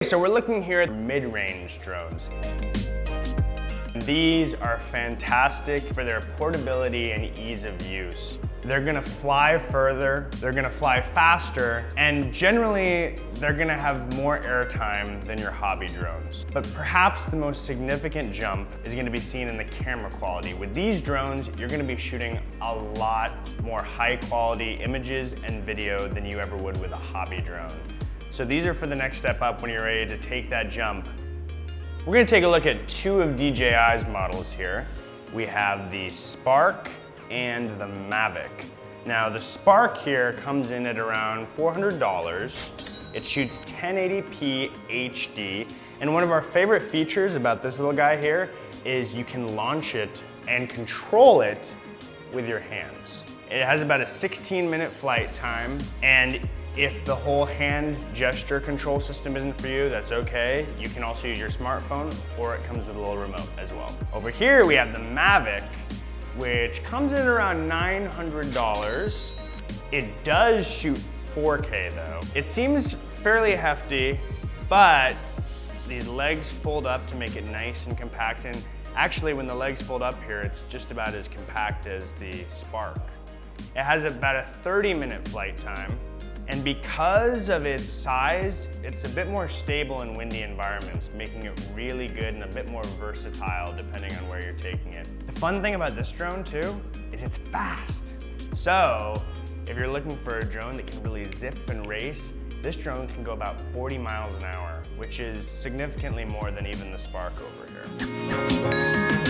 So we're looking here at mid-range drones. These are fantastic for their portability and ease of use. They're gonna fly further, they're gonna fly faster, and generally they're gonna have more airtime than your hobby drones. But perhaps the most significant jump is gonna be seen in the camera quality. With these drones, you're gonna be shooting a lot more high quality images and video than you ever would with a hobby drone. So these are for the next step up when you're ready to take that jump. We're gonna take a look at two of DJI's models here. We have the Spark and the Mavic. Now the Spark here comes in at around $400. It shoots 1080p HD, and one of our favorite features about this little guy here is you can launch it and control it with your hands. It has about a 16-minute flight time, and if the whole hand gesture control system isn't for you, that's okay. You can also use your smartphone, or it comes with a little remote as well. Over here we have the Mavic, which comes in around $900. It does shoot 4K though. It seems fairly hefty, but these legs fold up to make it nice and compact. And actually, when the legs fold up here, it's just about as compact as the Spark. It has about a 30-minute flight time. And because of its size, it's a bit more stable in windy environments, making it really good and a bit more versatile depending on where you're taking it. The fun thing about this drone too, is it's fast. So if you're looking for a drone that can really zip and race, this drone can go about 40 miles an hour, which is significantly more than even the Spark over here.